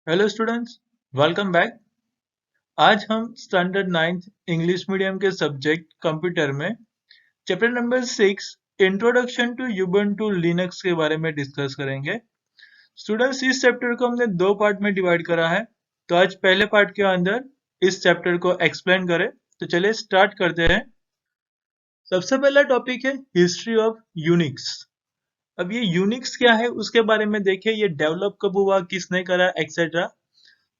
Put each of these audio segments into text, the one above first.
Hello students, welcome back. आज हम standard 9th English medium के सब्जेक्ट कंप्यूटर में chapter number 6 introduction to Ubuntu Linux के बारे में डिस्कस करेंगे। स्टूडेंट्स, इस चैप्टर को हमने दो पार्ट में डिवाइड करा है। तो आज पहले पार्ट के अंदर इस चैप्टर को एक्सप्लेन करें। तो चलिए स्टार्ट करते हैं। सबसे पहला टॉपिक है हिस्ट्री ऑफ यूनिक्स। अब ये यूनिक्स क्या है उसके बारे में देखें, ये डेवलप कब हुआ, किसने करा, etcetera.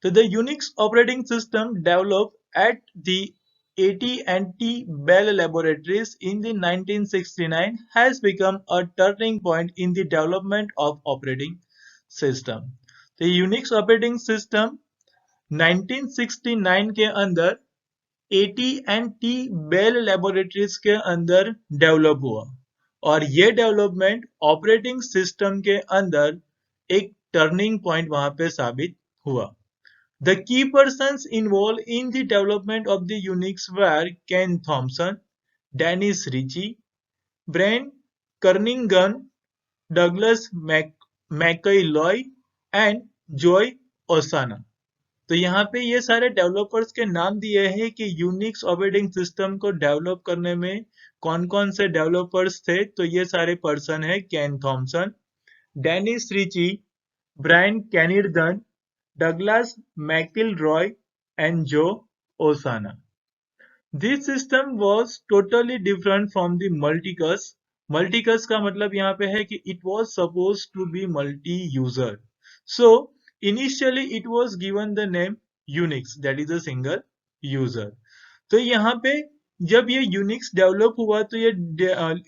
So the Unix operating system developed at the AT&T Bell Laboratories in the 1969 has become a turning point in the development of operating system. The Unix operating system 1969 के अंदर AT&T Bell Laboratories के अंदर develop हुआ और ये development operating system के अंदर एक टर्निंग पॉइंट वहां पे साबित हुआ। The key persons involved in the development of the Unix were Ken Thompson, Dennis Ritchie, Brian Kernighan, Douglas McCoy and Joy Osana। तो यहाँ पे ये सारे डेवलपर्स के नाम दिए हैं कि यूनिक्स ऑपरेटिंग सिस्टम को डेवलप करने में कौन कौन से डेवलपर्स थे। तो ये सारे पर्सन है Ken Thompson, Dennis Ritchie, Brian Kernighan, Douglas McIlroy and Joe Osana. This system was totally different from the multicast. Multicast का मतलब यहाँ पे है कि it was supposed to be multi-user. So initially it was given the name Unix, that is a single user. तो यहाँ पे जब ये यूनिक्स डेवलप हुआ तो ये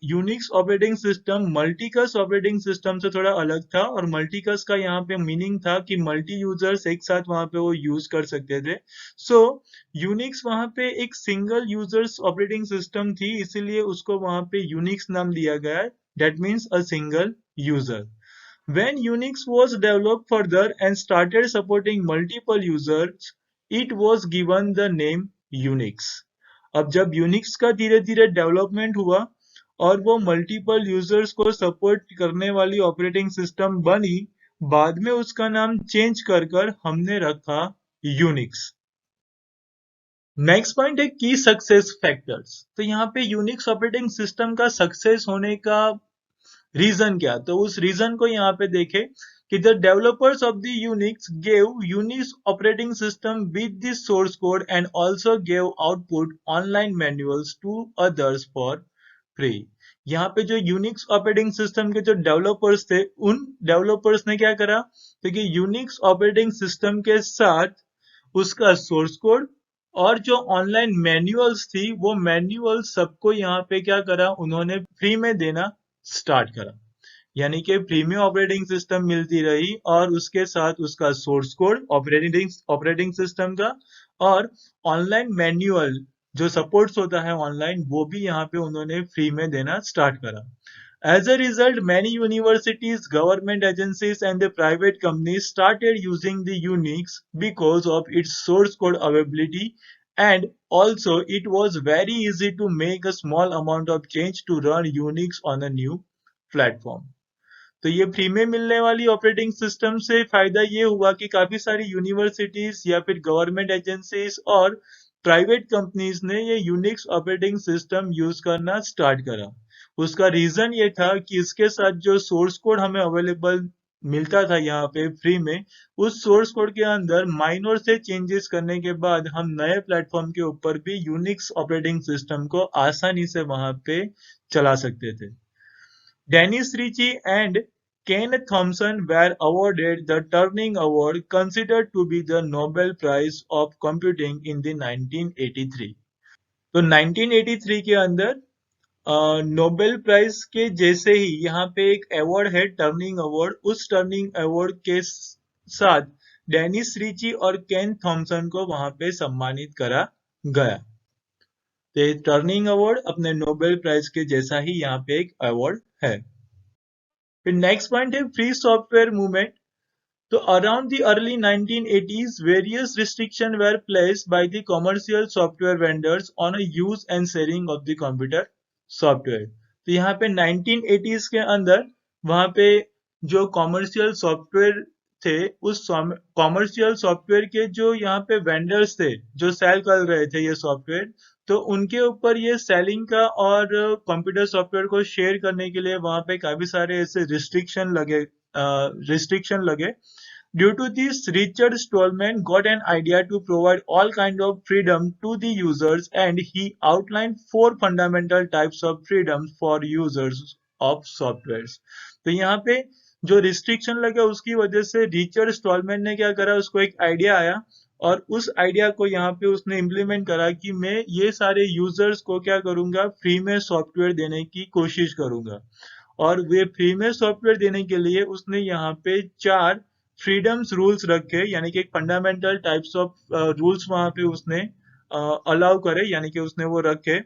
Unix operating system Multics operating system से थोड़ा अलग था। और मल्टीकस का यहाँ पे मीनिंग था कि मल्टी यूजर्स एक साथ वहां पे वो यूज कर सकते थे। सो यूनिक्स वहां पे एक सिंगल यूजर्स ऑपरेटिंग सिस्टम थी, इसीलिए उसको वहां पे यूनिक्स नाम दिया गया है। That means a single user. When Unix was developed further and started supporting multiple users, it was given the name Unix. अब जब यूनिक्स का धीरे धीरे डेवलपमेंट हुआ और वो मल्टीपल यूजर्स को सपोर्ट करने वाली ऑपरेटिंग सिस्टम बनी, बाद में उसका नाम चेंज कर हमने रखा यूनिक्स। नेक्स्ट पॉइंट है की सक्सेस फैक्टर्स। तो यहाँ पे यूनिक्स ऑपरेटिंग सिस्टम का सक्सेस होने का रीजन क्या, तो उस रीजन को यहाँ पे देखें कि the developers of the Unix gave Unix operating system with the source code and also gave output online manuals to others for free. यहाँ पे जो यूनिक्स ऑपरेटिंग सिस्टम के जो डेवलपर्स थे उन डेवलपर्स ने क्या करा, क्योंकि यूनिक्स ऑपरेटिंग सिस्टम के साथ उसका सोर्स कोड और जो ऑनलाइन मैनुअल्स थी वो मैनुअल सबको यहाँ पे क्या करा, उन्होंने फ्री में देना स्टार्ट करा। यानी कि फ्री में ऑपरेटिंग सिस्टम मिलती रही और उसके साथ उसका सोर्स कोड ऑपरेटिंग सिस्टम का और ऑनलाइन मैनुअल जो सपोर्ट्स होता है ऑनलाइन, वो भी यहाँ पे उन्होंने फ्री में देना स्टार्ट करा। As a result, many universities, government agencies, and the private companies started using the Unix because of its source code availability, and also it was very easy to make a small amount of change to run Unix on a new platform. तो ये free में मिलने वाली operating system से फायदा ये हुआ कि काफी सारी यूनिवर्सिटीज या फिर गवर्नमेंट एजेंसीज और प्राइवेट कंपनीज ने ये यूनिक्स ऑपरेटिंग सिस्टम यूज करना स्टार्ट करा। उसका रीजन ये था कि इसके साथ जो सोर्स कोड हमें अवेलेबल मिलता था यहाँ पे फ्री में, उस सोर्स कोड के अंदर माइनर से चेंजेस करने के बाद हम नए प्लेटफॉर्म के ऊपर भी यूनिक्स ऑपरेटिंग सिस्टम को आसानी से वहां पे चला सकते थे। Dennis Ritchie and Ken Thompson were awarded the Turing Award, considered to be the Nobel Prize of Computing in the 1983। तो 1983 के अंदर नोबेल प्राइज के जैसे ही यहाँ पे एक अवार्ड है टर्निंग अवार्ड, उस टर्निंग अवार्ड के साथ डेनिस रिची और केन थॉमसन को वहां पे सम्मानित करा गया। तो टर्निंग अवार्ड अपने नोबेल प्राइज के जैसा ही यहाँ पे एक अवार्ड है। फिर नेक्स्ट पॉइंट है फ्री सॉफ्टवेयर मूवमेंट। तो around the early 1980s, various restrictions were placed by the commercial software vendors on a use and sharing of the computer software। तो यहाँ पे 1980s के अंदर वहां पे जो कॉमर्शियल सॉफ्टवेयर थे उस कॉमर्शियल सॉफ्टवेयर के जो यहाँ पे वेंडर्स थे जो सेल कर रहे थे ये सॉफ्टवेयर, तो उनके ऊपर ये सेलिंग का और कंप्यूटर सॉफ्टवेयर को शेयर करने के लिए वहां पे काफी सारे ऐसे रिस्ट्रिक्शन लगे. Due to this, Richard Stallman got an idea to provide all kind of freedom to the users, and he outlined four fundamental types of freedom for users of softwares. तो यहाँ पे जो रिस्ट्रिक्शन लगा उसकी वजह से Richard Stallman ने क्या करा, उसको एक आइडिया आया और उस आइडिया को यहाँ पे उसने इम्प्लीमेंट करा कि मैं ये सारे यूजर्स को क्या करूंगा, फ्री में सॉफ्टवेयर देने की कोशिश करूंगा. और वे फ्री में सॉफ्टवेयर देने के लिए उसने यहाँ पे 4 फ्रीडम्स रूल्स रखे, यानी कि एक फंडामेंटल टाइप्स ऑफ रूल्स वहां पे उसने अलाउ करे, यानी कि उसने वो रखे.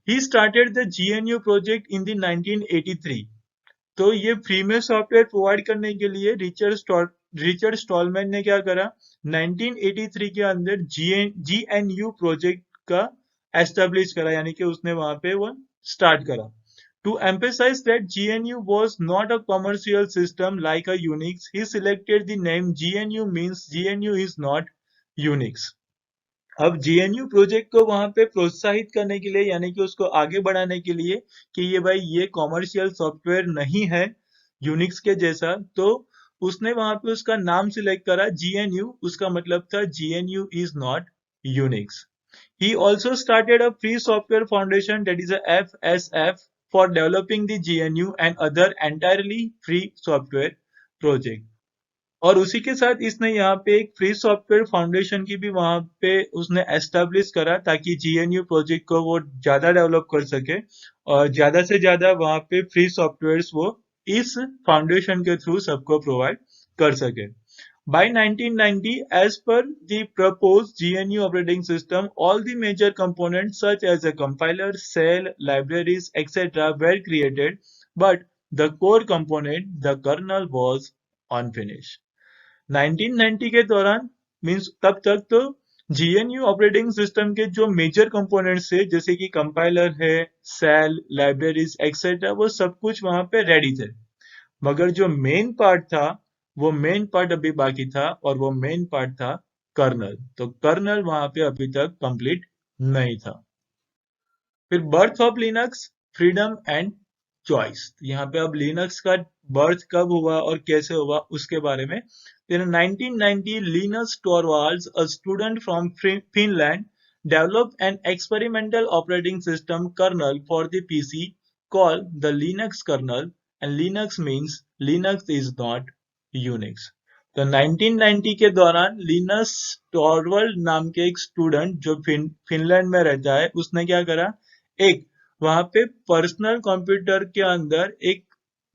He started the GNU project in the 1983. तो ये फ्री में सॉफ्टवेयर प्रोवाइड करने के लिए रिचर्ड स्टॉलमैन ने क्या करा, 1983 के अंदर जीएनयू प्रोजेक्ट का एस्टेब्लिश करा, यानी कि उसने वहां पे वो स्टार्ट करा. To emphasize that GNU was not a commercial system like a Unix, he selected the name GNU means GNU is not Unix. अब GNU प्रोजेक्ट को वहां पे प्रोत्साहित करने के लिए, यानी कि उसको आगे बढ़ाने के लिए कि ये भाई ये कॉमर्शियल सॉफ्टवेयर नहीं है यूनिक्स के जैसा, तो उसने वहां पे उसका नाम सिलेक्ट करा GNU. उसका मतलब था GNU is not Unix. He also started a free software foundation, that is a FSF, for developing the GNU and other entirely free software project. और उसी के साथ इसने यहाँ पे एक फ्री सॉफ्टवेयर फाउंडेशन की भी वहां पे उसने एस्टेब्लिश करा ताकि जीएनयू प्रोजेक्ट को वो ज्यादा डेवलप कर सके और ज्यादा से ज्यादा वहां पे फ्री सॉफ्टवेयर्स वो इस फाउंडेशन के थ्रू सबको प्रोवाइड कर सके. By 1990, as per the proposed GNU operating system, all the major components such as a compiler, shell, libraries, etc. were created, but the core component, the kernel, was unfinished. 1990 के दौरान means तब तक तो GNU operating system के जो major components थे जैसे कि कंपाइलर है, सेल, लाइब्रेरीज एक्सेट्रा, वो सब कुछ वहां पे रेडी थे, मगर जो मेन पार्ट था वो मेन पार्ट अभी बाकी था और वो मेन पार्ट था कर्नल. तो कर्नल वहां पे अभी तक कंप्लीट नहीं था. फिर birth of Linux, freedom and choice. यहाँ पे अब लिनक्स का बर्थ कब हुआ और कैसे हुआ उसके बारे में. In 1990, Linus Torvalds, a student from Finland, developed an experimental operating system kernel for the PC called the Linux kernel, and Linux means Linux is not Unix. तो 1990 के दौरान लिनस टॉरवल्ड नाम के एक स्टूडेंट जो फिनलैंड में रहता है, उसने क्या करा, एक वहां पे पर्सनल कंप्यूटर के अंदर एक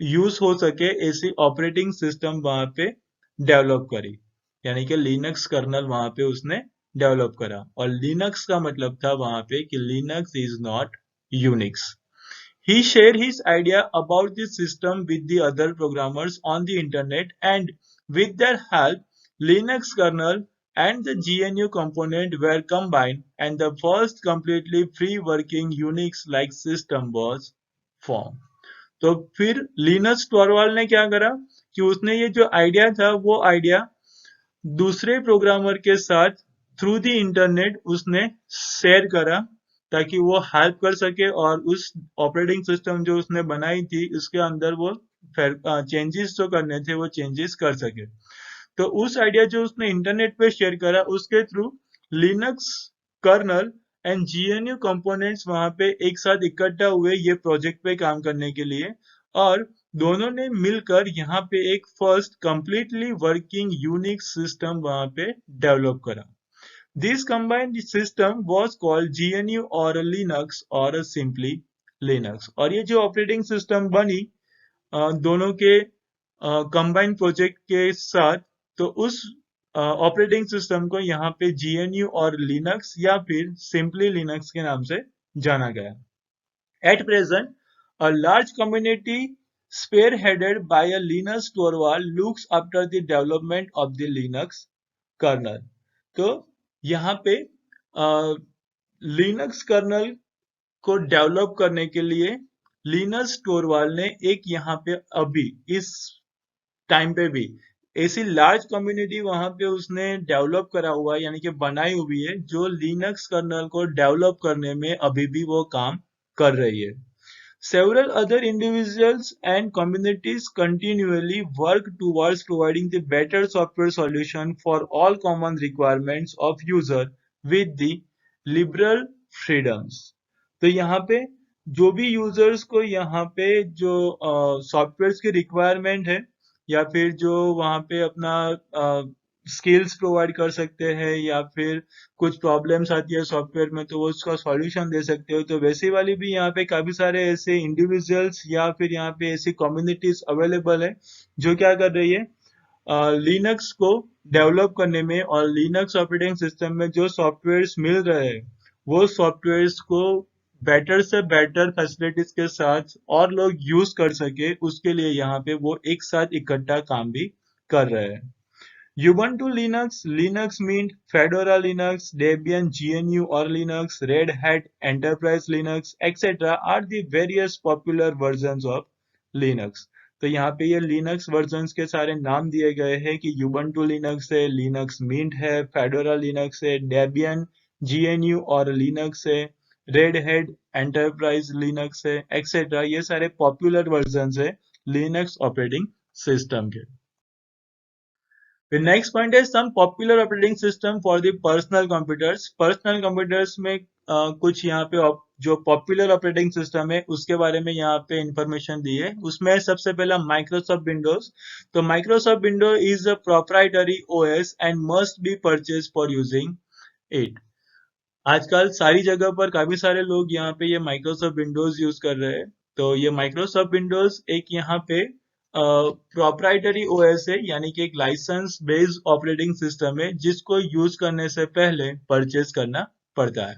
यूज हो सके ऐसी ऑपरेटिंग सिस्टम वहां पे डेवलप करी, यानी कि लिनक्स कर्नल वहां पे उसने डेवलप करा. और लिनक्स का मतलब था वहां पे कि Linux is not Unix. He shared his idea about the system with the other programmers on the internet, and with their help, Linux kernel and the GNU component were combined, and the first completely free working Unix-like system was formed. तो फिर Linus टॉरवाल्ड ने क्या करा कि उसने ये जो idea था वो आइडिया दूसरे प्रोग्रामर के साथ थ्रू द इंटरनेट उसने शेयर करा ताकि वो हेल्प कर सके और उस ऑपरेटिंग सिस्टम जो उसने बनाई थी उसके अंदर वो चेंजेस जो करने थे वो चेंजेस कर सके. तो उस आइडिया जो उसने इंटरनेट पे शेयर करा उसके through Linux kernel and GNU components वहां पे एक साथ इकट्ठा हुए ये प्रोजेक्ट पे काम करने के लिए, और दोनों ने मिलकर यहाँ पे एक first completely working Unix system वहां पे डेवलप करा. This combined system was called GNU और लिनक्स और सिंपली लिनक्स. और ये जो ऑपरेटिंग सिस्टम बनी दोनों के कंबाइंड प्रोजेक्ट के साथ, तो उस ऑपरेटिंग सिस्टम को यहाँ पे जीएनयू और लिनक्स या फिर सिंपली लिनक्स के नाम से जाना गया. At present, a large community spearheaded by a Linus Torvald looks after the development of the Linux kernel. तो यहाँ पे लिनक्स कर्नल को डेवलप करने के लिए लिनस टोरवाल ने एक यहाँ पे अभी इस टाइम पे भी ऐसी लार्ज कम्युनिटी वहां पे उसने डेवलप करा हुआ है, यानी कि बनाई हुई है, जो लिनक्स कर्नल को डेवलप करने में अभी भी वो काम कर रही है. Several other individuals and communities continually work towards providing the better software solution for all common requirements of user with the liberal freedoms. तो यहाँ पे जो भी यूजर्स को यहाँ पे जो सॉफ्टवेयर की रिक्वायरमेंट है, या फिर जो वहाँ पे अपना स्किल्स प्रोवाइड कर सकते हैं, या फिर कुछ प्रॉब्लम्स आती है सॉफ्टवेयर में तो वो उसका सॉल्यूशन दे सकते हो, तो वैसे वाली भी यहाँ पे काफी सारे ऐसे इंडिविजुअल्स या फिर यहाँ पे ऐसी कम्युनिटीज अवेलेबल है जो क्या कर रही है, लिनक्स को डेवलप करने में और लिनक्स ऑपरेटिंग सिस्टम में जो सॉफ्टवेयर्स मिल रहे हैं वो सॉफ्टवेयर्स को बेटर से बेटर फैसिलिटीज के साथ और लोग यूज कर सके, उसके लिए यहाँ पे वो एक साथ इकट्ठा काम भी कर रहे हैं. Ubuntu Linux, Linux Mint, Fedora Linux, Debian GNU or Linux, Red Hat Enterprise Linux, etc. are the various popular versions of Linux. तो यहाँ पे ये Linux versions के सारे नाम दिए गए हैं कि Ubuntu Linux है, Linux Mint है, Fedora Linux है, Debian GNU और Linux है, Red Hat Enterprise Linux है, etc. ये सारे popular versions है Linux operating system के. The next point is some popular operating system for the personal computers. Personal computers में कुछ यहाँ पे जो पॉपुलर ऑपरेटिंग सिस्टम है उसके बारे में यहाँ पे इंफॉर्मेशन दी है. उसमें सबसे पहला माइक्रोसॉफ्ट विंडोज. तो Microsoft window is a proprietary OS and must be purchase for using it. आजकल सारी जगह पर काफी सारे लोग यहाँ पे ये माइक्रोसॉफ्ट विंडोज यूज कर रहे हैं. तो ये माइक्रोसॉफ्ट विंडोज एक यहाँ पे प्रोप्राइटरी ओएस है, यानी कि एक लाइसेंस बेस्ड ऑपरेटिंग सिस्टम है जिसको यूज करने से पहले परचेज करना पड़ता है.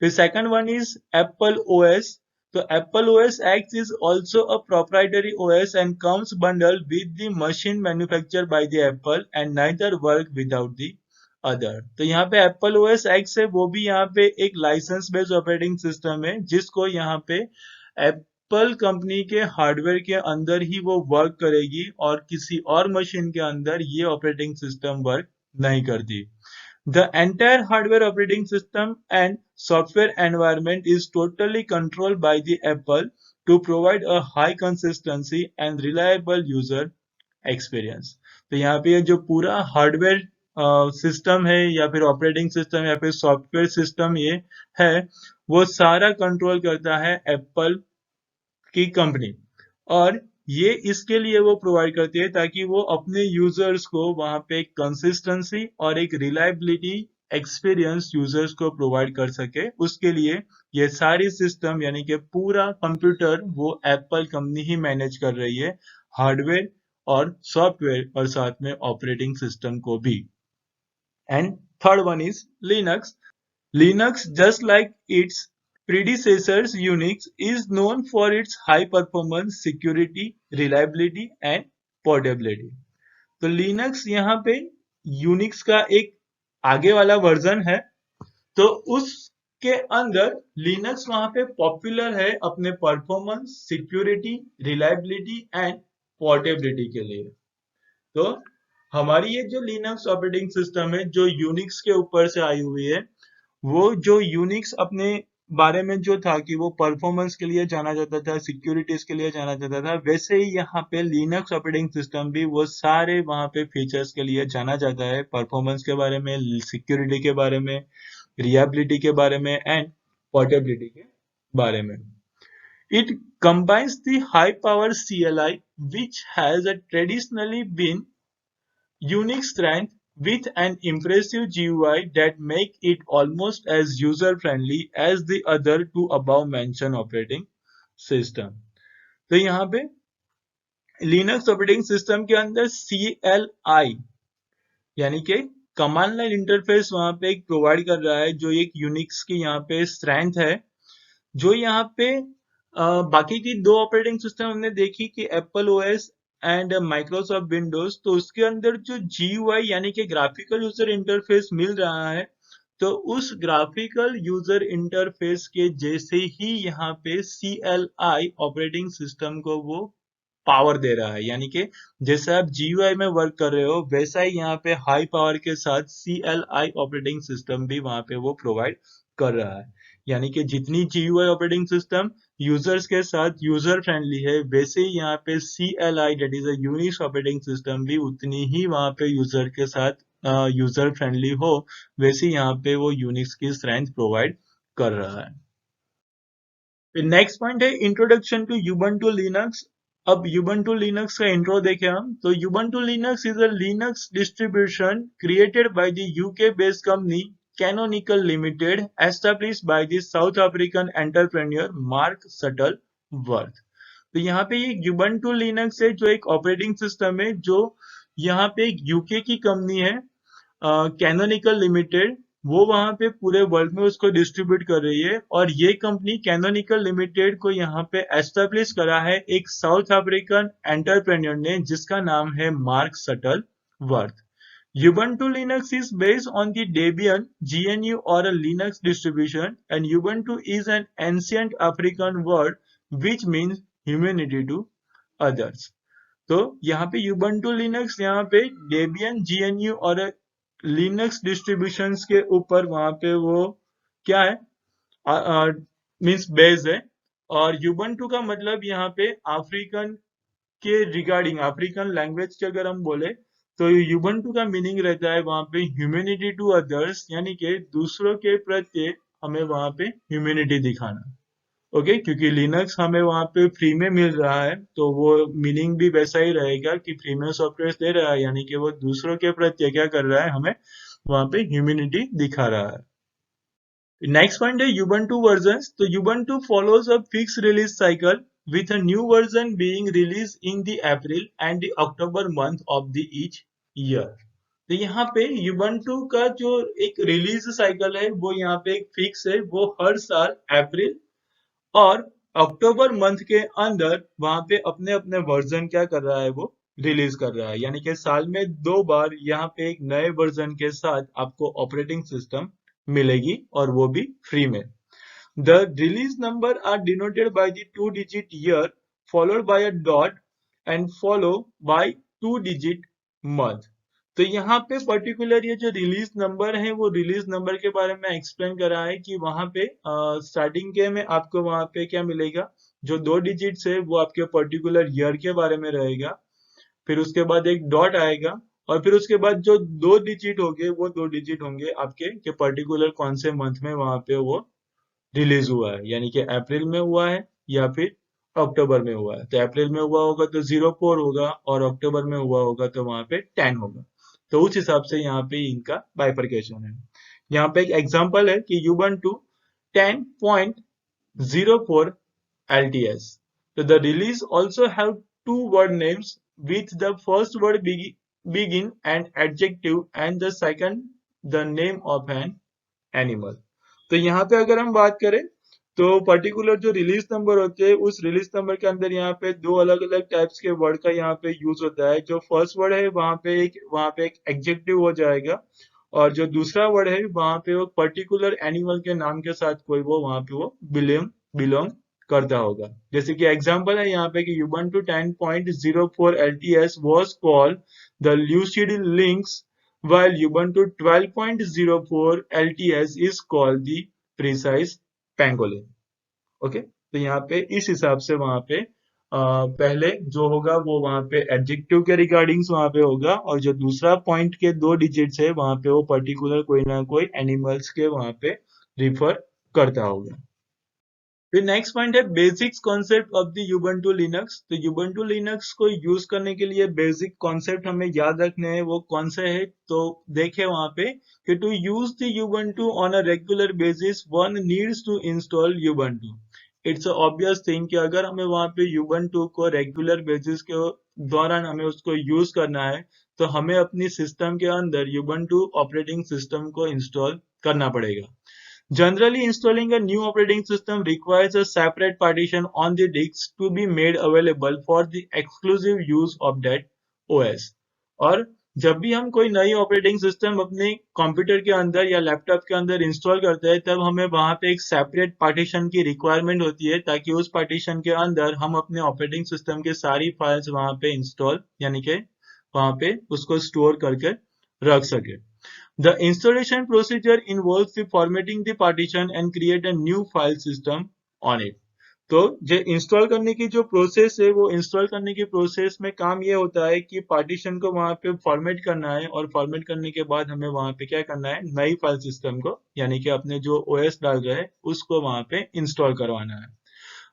फिर second one is Apple OS. तो Apple OS X is also a proprietary OS and comes bundled with the machine manufacture by the Apple and neither work without the other. तो यहाँ पे एप्पल ओएस एक्स है, वो भी यहाँ पे एक लाइसेंस बेस्ड ऑपरेटिंग सिस्टम है जिसको यहाँ पे एप्पल कंपनी के हार्डवेयर के अंदर ही वो वर्क करेगी और किसी और मशीन के अंदर ये ऑपरेटिंग सिस्टम वर्क नहीं करती. The entire hardware operating system and software environment is totally controlled by the Apple to provide a high consistency and reliable user experience. तो यहाँ पे ये जो पूरा हार्डवेयर सिस्टम है या फिर ऑपरेटिंग सिस्टम या फिर सॉफ्टवेयर सिस्टम ये है, वो सारा कंट्रोल करता है एप्पल की कंपनी, और ये इसके लिए वो प्रोवाइड करती है ताकि वो अपने यूजर्स को वहां पे एक कंसिस्टेंसी और एक रिलायबिलिटी एक्सपीरियंस यूजर्स को प्रोवाइड कर सके. उसके लिए ये सारी सिस्टम यानी कि पूरा कंप्यूटर वो एप्पल कंपनी ही मैनेज कर रही है, हार्डवेयर और सॉफ्टवेयर और साथ में ऑपरेटिंग सिस्टम को भी. And third one is Linux. Linux, just like its predecessors Unix, is known for its high performance, security, reliability and portability. तो Linux यहाँ पे Unix का एक आगे वाला वर्जन है, तो उसके अंदर Linux वहां पे पॉपुलर है अपने performance, security, reliability and portability के लिए. तो हमारी ये जो Linux ऑपरेटिंग सिस्टम है जो Unix के ऊपर से आई हुई है, वो जो यूनिक्स अपने बारे में जो था कि वो परफॉर्मेंस के लिए जाना जाता था, सिक्योरिटीज के लिए जाना जाता था, वैसे ही यहाँ पे लिनक्स ऑपरेटिंग सिस्टम भी वो सारे वहां पे फीचर्स के लिए जाना जाता है, परफॉर्मेंस के बारे में, सिक्योरिटी के बारे में, रिलायबिलिटी के बारे में एंड पोर्टेबिलिटी के बारे में. It combines the high power CLI which has traditionally been Unix strength with an impressive GUI that make it almost as user-friendly as the other two above-mentioned operating system. तो यहाँ पे Linux operating system के अंदर CLI यानी कि command line interface वहां पे एक प्रोवाइड कर रहा है, जो एक यूनिक्स की यहाँ पे स्ट्रेंथ है. जो यहाँ पे बाकी की दो ऑपरेटिंग सिस्टम हमने देखी कि Apple OS and Microsoft Windows, तो उसके अंदर जो GUI यानी कि ग्राफिकल यूजर इंटरफेस मिल रहा है, तो उस ग्राफिकल यूजर इंटरफेस के जैसे ही यहाँ पे CLI ऑपरेटिंग सिस्टम को वो पावर दे रहा है, यानी कि जैसे आप GUI में वर्क कर रहे हो वैसा ही यहाँ पे हाई पावर के साथ CLI ऑपरेटिंग सिस्टम भी वहां पे वो प्रोवाइड कर रहा है। यानी कि जितनी GUI ऑपरेटिंग सिस्टम यूजर्स के साथ यूजर फ्रेंडली है, वैसे ही यहाँ पे CLI that is a Unix operating system भी उतनी ही वहां पे यूजर के साथ यूजर फ्रेंडली हो, वैसे यहाँ पे वो यूनिक्स की स्ट्रेंथ प्रोवाइड कर रहा है। नेक्स्ट पॉइंट है इंट्रोडक्शन टू यूबंटू लिनक्स। अब यूबंटू लिनक्स का इंट्रो देखें हम तो Ubuntu Linux is a Linux distribution created by the UK based company Canonical Limited, established by the South African entrepreneur Mark Shuttleworth। तो यहाँ पे ये यूबंटू लिनक्स है जो एक ऑपरेटिंग सिस्टम है जो यहाँ पे एक यूके की कंपनी है कैनोनिकल लिमिटेड, वो वहां पे पूरे वर्ल्ड में उसको डिस्ट्रीब्यूट कर रही है। और ये कंपनी कैनोनिकल लिमिटेड को यहाँ पे एस्टेब्लिश करा है एक साउथ अफ्रीकन एंटरप्रेन्योर ने जिसका नाम है mark Shuttleworth. Ubuntu Linux is based on the Debian GNU or a Linux distribution, and Ubuntu is an ancient African word which means humanity to others। तो यहाँ पे Ubuntu Linux यहाँ पे Debian GNU और लिनक्स डिस्ट्रीब्यूशंस के ऊपर वहां पे वो क्या है मींस बेस्ड है। और यूबंटू का मतलब यहाँ पे अफ्रीकन के रिगार्डिंग अफ्रीकन लैंग्वेज के अगर हम बोले तो यूबंटू का मीनिंग रहता है वहां पे ह्यूमैनिटी टू अदर्स, यानी कि दूसरों के प्रति हमें वहां पे ह्यूमैनिटी दिखाना। ओके क्योंकि लिनक्स हमें वहां पे फ्री में मिल रहा है तो वो मीनिंग भी वैसा ही रहेगा कि फ्री में सॉफ्टवेयर दे रहा है, यानी कि वो दूसरों के प्रति क्या कर रहा है, हमें वहां पे ह्यूमैनिटी दिखा रहा है। नेक्स्ट पॉइंट है यूबंटू वर्जन। तो Ubuntu follows a fix release cycle with a new version being released in the April and the October month of the each year। तो यहाँ पे यूबंटू का जो एक रिलीज साइकिल है वो यहाँ पे एक फिक्स है, वो हर साल अप्रैल और अक्टूबर मंथ के अंदर वहां पे अपने अपने वर्जन क्या कर रहा है, वो रिलीज कर रहा है। यानी कि साल में 2 बार यहाँ पे एक नए वर्जन के साथ आपको ऑपरेटिंग सिस्टम मिलेगी और वो भी फ्री में। The release number are denoted by the 2-digit year followed by a dot and followed by 2-digit month। तो यहाँ पे पर्टिकुलर ये जो रिलीज नंबर है वो रिलीज नंबर के बारे में एक्सप्लेन करा है कि वहां पे स्टार्टिंग के में आपको वहां पे क्या मिलेगा, जो 2 डिजिट्स है वो आपके पर्टिकुलर ईयर के बारे में रहेगा, फिर उसके बाद एक डॉट आएगा और फिर उसके बाद जो 2 डिजिट होंगे वो 2 डिजिट होंगे आपके के पर्टिकुलर कौन से मंथ में वहां पे वो रिलीज हुआ है, यानी कि अप्रैल में हुआ है या फिर अक्टूबर में हुआ है। तो अप्रैल में हुआ होगा तो 04 होगा और अक्टूबर में हुआ होगा तो वहां पे 10 होगा। तो उस हिसाब से यहाँ पे इनका बाइफरकेशन है। यहाँ पे एक एग्जांपल है कि Ubuntu 10.04 LTS। So the release also have two word names with the first word begin and adjective and the second the name of an animal. तो यहाँ पे अगर हम बात करें तो पर्टिकुलर जो रिलीज नंबर होते हैं उस रिलीज नंबर के अंदर यहाँ पे 2 अलग अलग टाइप्स के वर्ड का यहाँ पे यूज होता है। जो फर्स्ट वर्ड है वहां पे एक एडजेक्टिव हो जाएगा और जो दूसरा वर्ड है वहां पे वो पर्टिकुलर एनिमल के नाम के साथ कोई वो वहां पे वो बिलोंग करता होगा। जैसे कि एग्जांपल है यहाँ पे कि Ubuntu 10.04 LTS was called the lucid lynx while Ubuntu 12.04 LTS is called the precise pangolin। Okay तो यहाँ पे इस हिसाब से वहां पे पहले जो होगा वो वहां पे एडजेक्टिव के रिगार्डिंग्स वहां पे होगा और जो दूसरा पॉइंट के 2 डिजिट्स है वहां पे वो पर्टिकुलर कोई ना कोई एनिमल्स के वहां पे रिफर करता होगा। फिर नेक्स्ट पॉइंट है basics concept of the Ubuntu Linux. तो यूबंटू लिनक्स को यूज करने के लिए बेसिक कॉन्सेप्ट हमें याद रखने हैं, वो कौन से है तो देखे वहां पे कि to use the Ubuntu on a regular basis one needs to install Ubuntu. It's obvious thing कि अगर हमें वहां पे यूबंटू को रेगुलर बेसिस के दौरान हमें उसको यूज करना है तो हमें अपनी सिस्टम के अंदर यूबंटू ऑपरेटिंग सिस्टम को इंस्टॉल करना पड़ेगा। Generally, installing a new operating system requires a separate partition on the disk to be made available for the exclusive use of that OS। और जब भी हम कोई नई ऑपरेटिंग सिस्टम अपने कंप्यूटर के अंदर या लैपटॉप के अंदर इंस्टॉल करते हैं, तब हमें वहां पे एक सेपरेट पार्टीशन की रिक्वायरमेंट होती है, ताकि उस पार्टीशन के अंदर हम अपने ऑपरेटिंग सिस्टम के सारी फाइल्स वहां पे इंस्टॉल यानी कि वहां पे उसको स्टोर करके रख सके. The installation procedure involves the formatting the partition and create a new file system on it. तो जो इंस्टॉल करने की जो प्रोसेस है, वो इंस्टॉल करने की प्रोसेस में काम ये होता है कि पार्टीशन को वहां पे फॉर्मेट करना है, और फॉर्मेट करने के बाद हमें वहां पे क्या करना है, नई फाइल सिस्टम को यानी कि अपने जो ओएस डाल रहे हैं उसको वहां पे इंस्टॉल करवाना है.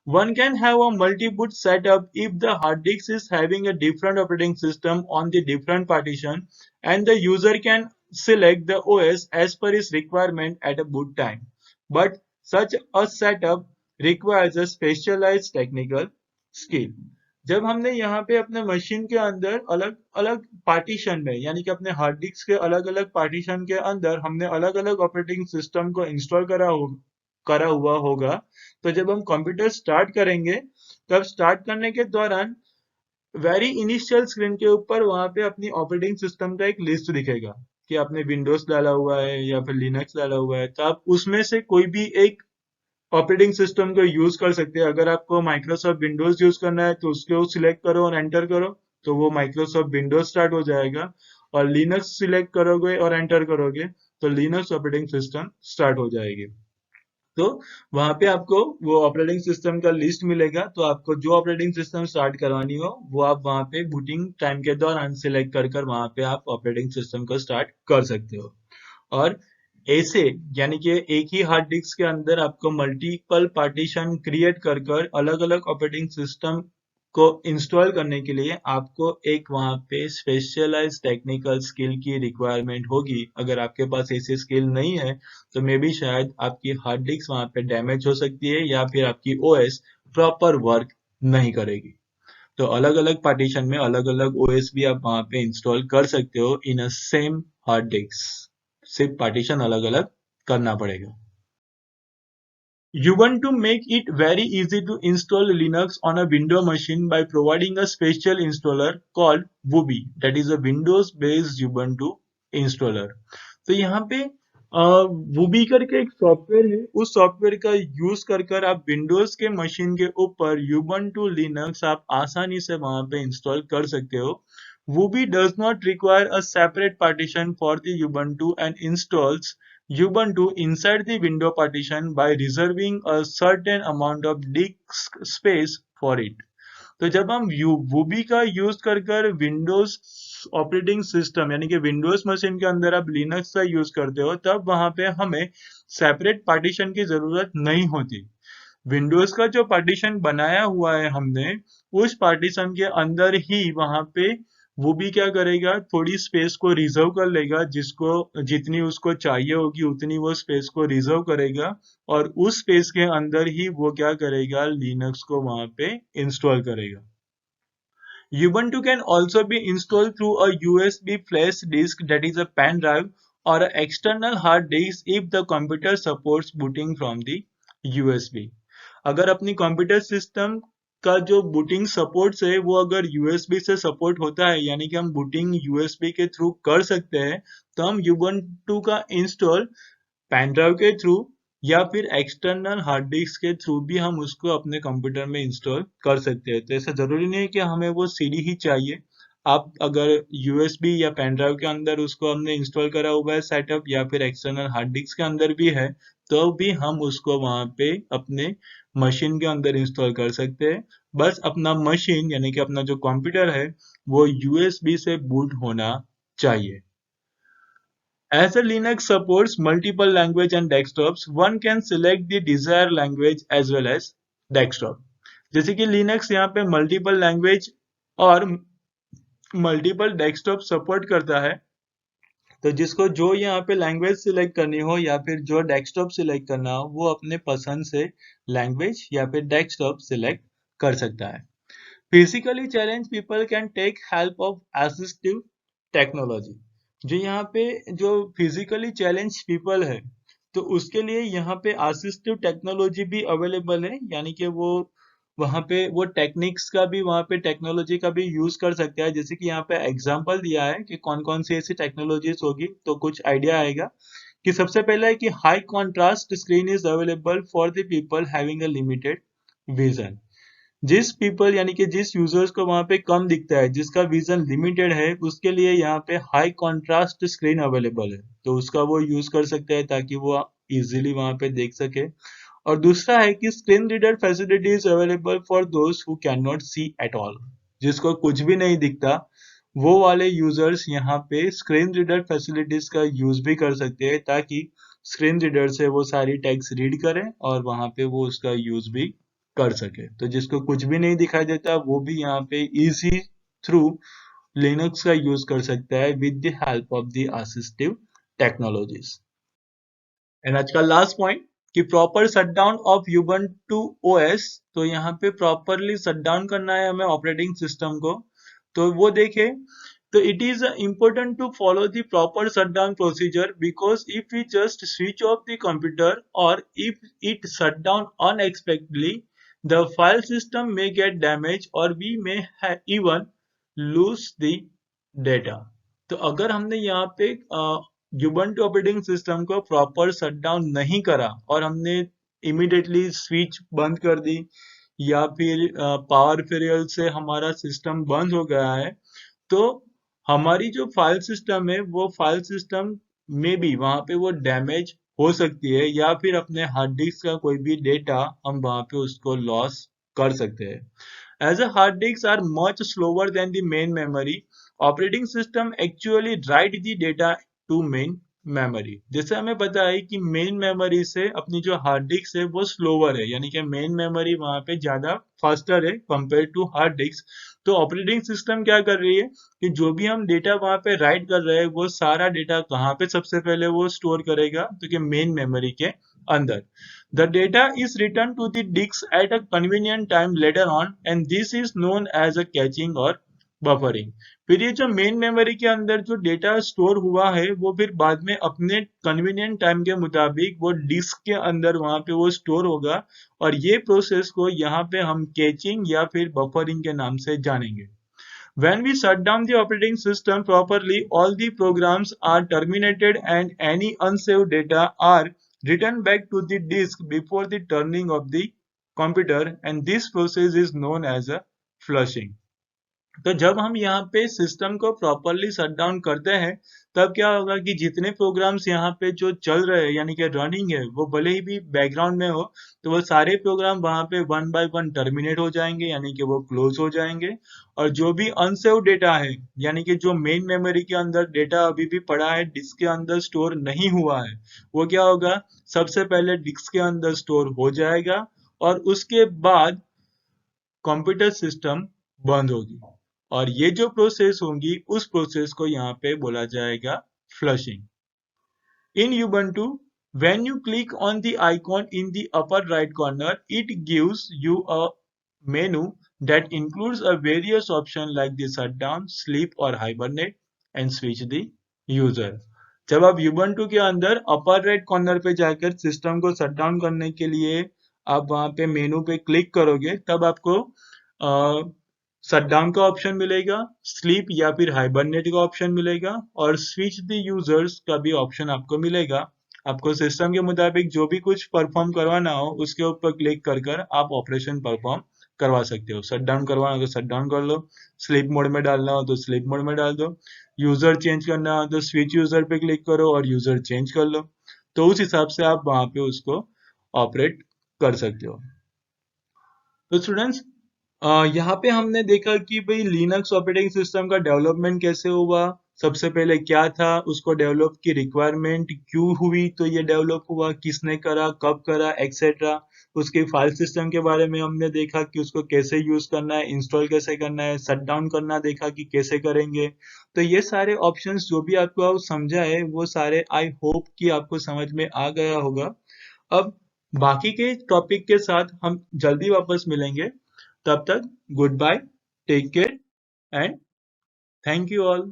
One can have a multi-boot setup if the hard disk is having a different operating system on the different partition, and the user can select the OS as per his requirement at a boot time. But such a setup requires a specialized technical skill. जब हमने यहाँ पे अपने machine के अंदर अलग अलग partition में यानी कि अपने हार्ड डिस्क के अलग अलग पार्टीशन के अंदर हमने अलग अलग ऑपरेटिंग सिस्टम को इंस्टॉल करा हुआ होगा, तो जब हम कंप्यूटर स्टार्ट करेंगे, तब स्टार्ट करने के दौरान वेरी इनिशियल स्क्रीन के ऊपर वहां पे अपनी ऑपरेटिंग सिस्टम का एक लिस्ट दिखेगा कि आपने विंडोज डाला हुआ है या फिर लिनक्स डाला हुआ है, तो आप उसमें से कोई भी एक ऑपरेटिंग सिस्टम को यूज कर सकते हैं. अगर आपको माइक्रोसॉफ्ट विंडोज यूज करना है तो उसको सिलेक्ट करो और एंटर करो, तो वो माइक्रोसॉफ्ट विंडोज स्टार्ट हो जाएगा. और लिनक्स सिलेक्ट करोगे और एंटर करोगे तो लिनक्स ऑपरेटिंग सिस्टम स्टार्ट हो जाएगी. तो वहां पे आपको वो ऑपरेटिंग सिस्टम का लिस्ट मिलेगा, तो आपको जो ऑपरेटिंग सिस्टम स्टार्ट करवानी हो वो आप वहां पे बूटिंग टाइम के दौरान सिलेक्ट कर कर वहां पे आप ऑपरेटिंग सिस्टम को स्टार्ट कर सकते हो. और ऐसे यानी कि एक ही हार्ड डिस्क के अंदर आपको मल्टीपल पार्टीशन क्रिएट कर कर अलग अलग ऑपरेटिंग सिस्टम को इंस्टॉल करने के लिए आपको एक वहां पे स्पेशलाइज्ड टेक्निकल स्किल की रिक्वायरमेंट होगी. अगर आपके पास ऐसी स्किल नहीं है, तो मे बी शायद आपकी हार्ड डिस्क वहां पे डैमेज हो सकती है, या फिर आपकी ओएस प्रॉपर वर्क नहीं करेगी. तो अलग अलग पार्टीशन में अलग अलग ओएस भी आप वहां पे इंस्टॉल कर सकते हो इन अ सेम हार्ड डिस्क. सिर्फ पार्टीशन अलग अलग करना पड़ेगा. You want to make it very easy to install Linux on a Windows machine by providing a special installer called Woobi, that is a Windows based Ubuntu installer. तो यहाँ पे वूबी करके एक सॉफ्टवेयर है, उस सॉफ्टवेयर का यूज कर कर आप विंडोज के मशीन के ऊपर Ubuntu Linux आप आसानी से वहां पे इंस्टॉल कर सकते हो. Woobi does not require a separate partition for the Ubuntu and installs Ubuntu inside the window partition by reserving a certain amount of disk space for it. तो जब हम वूबी का यूज कर कर विंडोज ऑपरेटिंग सिस्टम यानी कि Windows machine के अंदर आप लिनक्स का यूज करते हो, तब वहां पे हमें सेपरेट पार्टीशन की जरूरत नहीं होती. विंडोज का जो पार्टीशन बनाया हुआ है हमने, उस पार्टीशन के अंदर ही वहां पे वो भी क्या करेगा, थोड़ी स्पेस को रिजर्व कर लेगा, जिसको जितनी उसको चाहिए होगी उतनी वो स्पेस को रिजर्व करेगा, और उस स्पेस के अंदर ही वो क्या करेगा, लिनक्स को वहां पे इंस्टॉल करेगा. Ubuntu can also be installed through a USB flash disk, that is a pen drive, or an external hard disk if the computer supports booting from the USB. अगर अपनी कंप्यूटर सिस्टम का जो booting support है वो अगर USB से support होता है, यानी कि हम बूटिंग यूएसबी के थ्रू कर सकते हैं, तो हम Ubuntu का इंस्टॉल पेन ड्राइव के थ्रू या फिर एक्सटर्नल हार्ड डिस्क के थ्रू भी हम उसको अपने कंप्यूटर में इंस्टॉल कर सकते हैं. तो ऐसा जरूरी नहीं है कि हमें वो सीडी ही चाहिए. आप अगर यूएसबी या पेन ड्राइव के अंदर उसको हमने इंस्टॉल करा हुआ है सेटअप, या फिर एक्सटर्नल हार्ड डिस्क के अंदर भी है, तो भी हम उसको वहां पे अपने मशीन के अंदर इंस्टॉल कर सकते हैं. बस अपना मशीन यानी कि अपना जो कंप्यूटर है वो यूएसबी से बूट होना चाहिए. As a Linux supports multiple language and desktops, one can select the desired language as well as desktop. जैसे कि Linux यहाँ पे multiple language और multiple desktop support करता है, तो जिसको जो यहाँ पे लैंग्वेज सिलेक्ट करनी हो या फिर जो डेस्कटॉप सिलेक्ट करना हो, वो अपने पसंद से लैंग्वेज या फिर डेस्कटॉप सिलेक्ट कर सकता है. Physically challenge people can take help of assistive technology. जो यहाँ पे जो फिजिकली चैलेंज पीपल है, तो उसके लिए यहाँ पे असिस्टिव टेक्नोलॉजी भी अवेलेबल है, यानी कि वो वहां पे वो टेक्निक्स का भी, वहां पे टेक्नोलॉजी का भी यूज कर सकता है। जैसे कि यहाँ पे एग्जांपल दिया है कि कौन कौन सी ऐसी टेक्नोलॉजीज होगी, तो कुछ आइडिया आएगा कि सबसे पहला है कि high contrast screen is available for the people having a limited vision. जिस पीपल यानी कि जिस यूजर्स को वहां पे कम दिखता है, जिसका विजन लिमिटेड है, उसके लिए यहाँ पे हाई कॉन्ट्रास्ट स्क्रीन अवेलेबल है, तो उसका वो यूज कर सकते हैं ताकि वो इजीली वहां पे देख सके। और दूसरा है कि screen reader facility is available for दोस्त who can not see at all. जिसको कुछ भी नहीं दिखता, वो वाले यूजर्स यहाँ पे स्क्रीन रीडर फैसिलिटीज का यूज भी कर सकते हैं, ताकि स्क्रीन रीडर से वो सारी टेक्स्ट रीड करें और वहां पे वो उसका यूज भी कर सके। तो जिसको कुछ भी नहीं दिखाई देता, वो भी यहाँ पे इजी थ्रू लिनक्स का यूज कर सकता है with the help of the assistive technologies. And आज का लास्ट पॉइंट कि proper shutdown of Ubuntu OS। तो यहाँ पे प्रॉपरली शटडाउन करना है हमें ऑपरेटिंग सिस्टम को, तो वो देखे। तो it is important to follow the proper shutdown procedure, because if we just switch off the computer or if it shut down unexpectedly, the file system may get damaged or we may even lose the data। तो अगर हमने यहाँ पे Ubuntu operating system को proper shutdown नहीं करा और हमने इमीडिएटली स्विच बंद कर दी, या फिर पावर फेलियर से हमारा सिस्टम बंद हो गया है, तो हमारी जो फाइल सिस्टम है, वो फाइल सिस्टम में भी वहां पे वो डैमेज हो सकती है, या फिर अपने हार्ड डिस्क का कोई भी डेटा हम वहां पे उसको लॉस कर सकते हैं। As a hard disks are much slower than the main memory, operating system actually write the data to main memory। जैसे हमें पता है कि मेन मेमोरी से अपनी जो हार्ड डिस्क है वो स्लोवर है, यानी कि मेन मेमोरी वहां पे ज्यादा फास्टर है कंपेयर टू हार्ड डिस्क। तो ऑपरेटिंग सिस्टम क्या कर रही है कि जो भी हम डेटा वहां पे राइट कर रहे हैं, वो सारा डेटा कहाँ पे सबसे पहले वो स्टोर करेगा, तो कि मेन मेमोरी के अंदर। The data is returned to the disk at a convenient time later on, and this is known as a caching or buffering। फिर ये जो मेन मेमोरी के अंदर जो डेटा स्टोर हुआ है, वो फिर बाद में अपने कन्वीनियंट टाइम के मुताबिक वो डिस्क के अंदर वहां पे वो स्टोर होगा, और ये प्रोसेस को यहाँ पे हम कैचिंग या फिर बफरिंग के नाम से जानेंगे। When we shut down the operating system properly, all the programs are terminated and any unsaved data are written back to the disk before the turning of the computer, and this process is known as a flushing। तो जब हम यहाँ पे system को properly shut down करते हैं, तब क्या होगा कि जितने प्रोग्राम्स यहाँ पे जो चल रहे हैं यानी कि रनिंग है, वो भले ही भी बैकग्राउंड में हो, तो वो सारे प्रोग्राम वहां पे वन बाय वन टर्मिनेट हो जाएंगे, यानी कि वो क्लोज हो जाएंगे। और जो भी अनसेव डेटा है, यानी कि जो मेन मेमोरी के अंदर डेटा अभी भी पड़ा है, डिस्क के अंदर स्टोर नहीं हुआ है, वो क्या होगा, सबसे पहले डिस्क के अंदर स्टोर हो जाएगा, और उसके बाद कंप्यूटर सिस्टम बंद होगी। और ये जो प्रोसेस होगी, उस प्रोसेस को यहाँ पे बोला जाएगा flushing. In Ubuntu, when you click on the icon in the upper right corner, it gives you a menu that includes a various options like the shutdown, sleep or hibernate and switch the user। जब आप Ubuntu के अंदर upper right corner पे जाकर system को shut down करने के लिए आप वहां पे मेनू पे क्लिक करोगे, तब आपको शटडाउन का ऑप्शन मिलेगा, स्लीप या फिर हाइबरनेट का ऑप्शन मिलेगा, और स्विच द यूजर्स का भी ऑप्शन आपको मिलेगा। आपको सिस्टम के मुताबिक जो भी कुछ परफॉर्म करवाना हो, उसके ऊपर क्लिक कर कर आप ऑपरेशन परफॉर्म करवा सकते हो। शट डाउन करवाना हो तो शट डाउन कर लो, स्लीप मोड में डालना हो तो स्लीप मोड में डाल दो, यूजर चेंज करना हो तो स्विच यूजर पे क्लिक करो और यूजर चेंज कर लो। तो उस हिसाब से आप वहां पे उसको ऑपरेट कर सकते हो। तो स्टूडेंट्स, यहाँ पे हमने देखा कि भाई लिनक्स ऑपरेटिंग सिस्टम का डेवलपमेंट कैसे हुआ, सबसे पहले क्या था, उसको डेवलप की रिक्वायरमेंट क्यों हुई, तो ये डेवलप हुआ, किसने करा, कब करा, एक्सेट्रा। उसके फाइल सिस्टम के बारे में हमने देखा कि उसको कैसे यूज करना है, इंस्टॉल कैसे करना है, शट डाउन करना देखा कि कैसे करेंगे। तो ये सारे ऑप्शंस जो भी आपको समझा है, वो सारे आई होप कि आपको समझ में आ गया होगा। अब बाकी के टॉपिक के साथ हम जल्दी वापस मिलेंगे। तब तक good bye, take care and thank you all.